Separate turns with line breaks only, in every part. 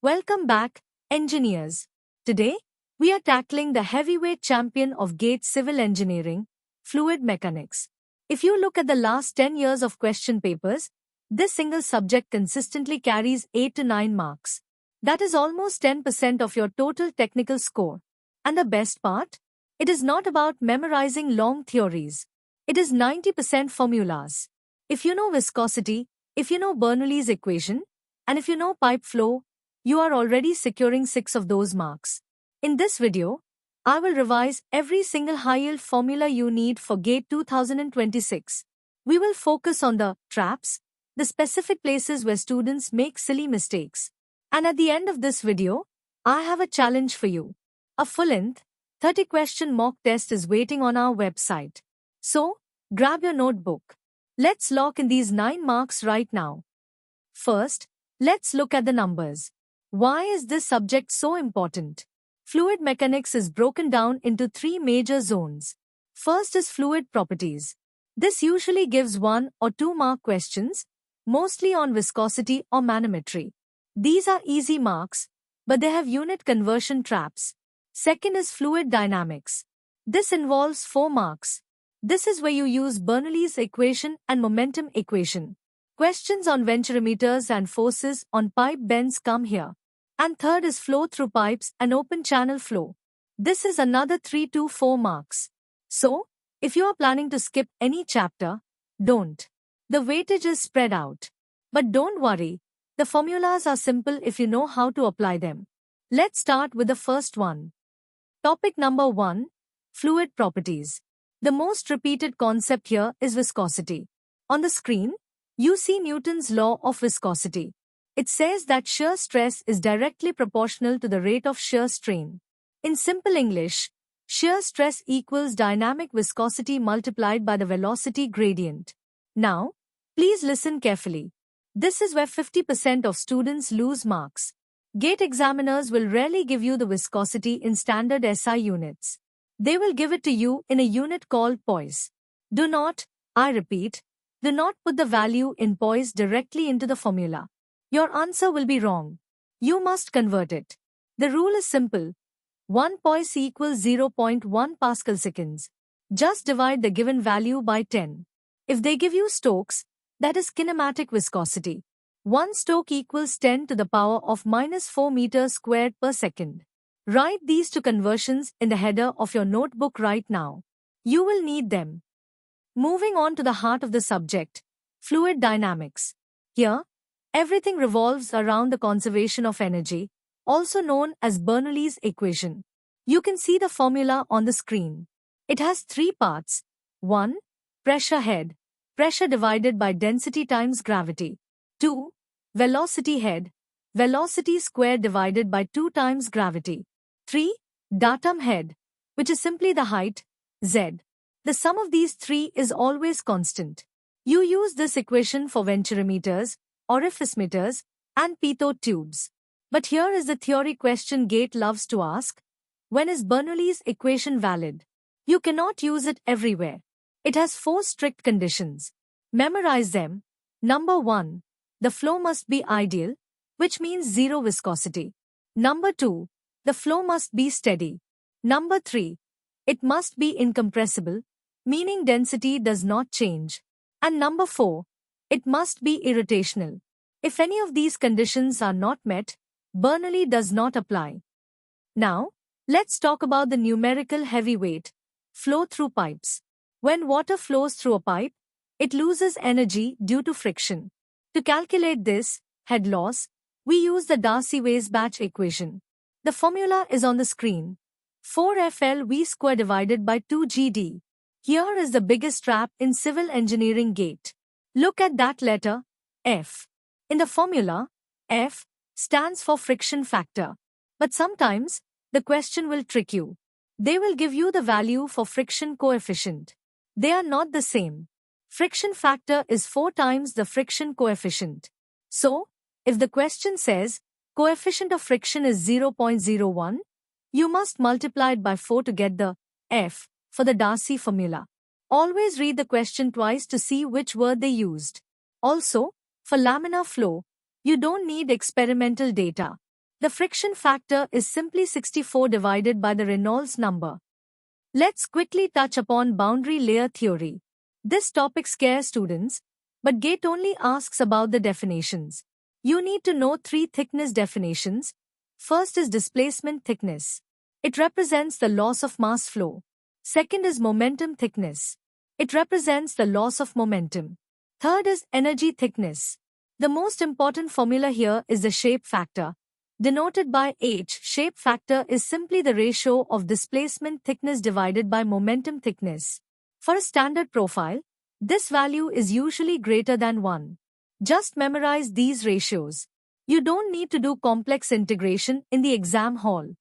Welcome back, engineers. Today, we are tackling the heavyweight champion of GATE civil engineering, fluid mechanics. If you look at the last 10 years of question papers, this single subject consistently carries 8 to 9 marks. That is almost 10% of your total technical score. And the best part? It is not about memorizing long theories. It is 90% formulas. If you know viscosity, if you know Bernoulli's equation, and if you know pipe flow, you are already securing 6 of those marks. In this video, I will revise every single high-yield formula you need for GATE 2026. We will focus on the traps, the specific places where students make silly mistakes. And at the end of this video, I have a challenge for you. A full-length, 30-question mock test is waiting on our website. So, grab your notebook. Let's lock in these 9 marks right now. First, let's look at the numbers. Why is this subject so important? Fluid mechanics is broken down into 3 major zones. First is fluid properties. This usually gives 1 or 2 mark questions, mostly on viscosity or manometry. These are easy marks, but they have unit conversion traps. Second is fluid dynamics. This involves 4 marks. This is where you use Bernoulli's equation and momentum equation. Questions on venturimeters and forces on pipe bends come here. And third is flow through pipes and open channel flow. This is another 3 to 4 marks. So, if you are planning to skip any chapter, don't. The weightage is spread out. But don't worry, the formulas are simple if you know how to apply them. Let's start with the first one. Topic number 1, fluid properties. The most repeated concept here is viscosity. On the screen, you see Newton's law of viscosity. It says that shear stress is directly proportional to the rate of shear strain. In simple English, shear stress equals dynamic viscosity multiplied by the velocity gradient. Now, please listen carefully. This is where 50% of students lose marks. GATE examiners will rarely give you the viscosity in standard SI units. They will give it to you in a unit called poise. Do not, I repeat, do not put the value in poise directly into the formula. Your answer will be wrong. You must convert it. The rule is simple. 1 poise equals 0.1 Pascal seconds. Just divide the given value by 10. If they give you Stokes, that is kinematic viscosity. 1 Stoke equals 10 to the power of minus 4 meters squared per second. Write these 2 conversions in the header of your notebook right now. You will need them. Moving on to the heart of the subject, fluid dynamics. Here, everything revolves around the conservation of energy, also known as Bernoulli's equation. You can see the formula on the screen. It has 3 parts. 1. Pressure head, pressure divided by density times gravity. 2. Velocity head, velocity squared divided by 2 times gravity. 3. Datum head, which is simply the height, z. The sum of these 3 is always constant. You use this equation for venturimeters, orifice meters, and pitot tubes. But here is the theory question GATE loves to ask. When is Bernoulli's equation valid? You cannot use it everywhere. It has 4 strict conditions. Memorize them. Number 1. The flow must be ideal, which means 0 viscosity. Number 2. The flow must be steady. Number 3. It must be incompressible, meaning density does not change. And number 4. It must be irrotational. If any of these conditions are not met, Bernoulli does not apply. Now, let's talk about the numerical heavyweight, flow through pipes. When water flows through a pipe, it loses energy due to friction. To calculate this, head loss, we use the Darcy-Weisbach equation. The formula is on the screen. 4 FL V² divided by 2 GD. Here is the biggest trap in civil engineering GATE. Look at that letter, F. In the formula, F stands for friction factor. But sometimes, the question will trick you. They will give you the value for friction coefficient. They are not the same. Friction factor is 4 times the friction coefficient. So, if the question says, coefficient of friction is 0.01, you must multiply it by 4 to get the F for the Darcy formula. Always read the question twice to see which word they used. Also, for laminar flow, you don't need experimental data. The friction factor is simply 64 divided by the Reynolds number. Let's quickly touch upon boundary layer theory. This topic scares students, but GATE only asks about the definitions. You need to know three thickness definitions. First is displacement thickness. It represents the loss of mass flow. Second is momentum thickness. It represents the loss of momentum. Third is energy thickness. The most important formula here is the shape factor, denoted by H. Shape factor is simply the ratio of displacement thickness divided by momentum thickness. For a standard profile, this value is usually greater than 1. Just memorize these ratios. You don't need to do complex integration in the exam hall.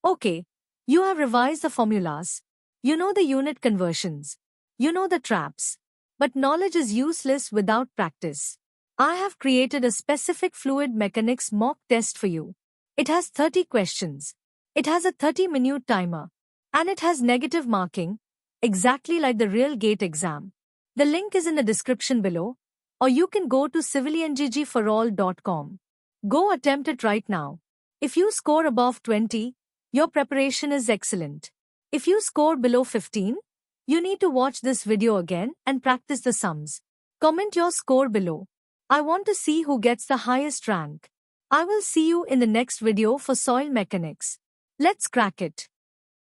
Okay, you have revised the formulas. You know the unit conversions. You know the traps. But knowledge is useless without practice. I have created a specific fluid mechanics mock test for you. It has 30 questions. It has a 30-minute timer. And it has negative marking, exactly like the real GATE exam. The link is in the description below, or you can go to civilienggforall.com. Go attempt it right now. If you score above 20, your preparation is excellent. If you score below 15, you need to watch this video again and practice the sums. Comment your score below. I want to see who gets the highest rank. I will see you in the next video for soil mechanics. Let's crack it.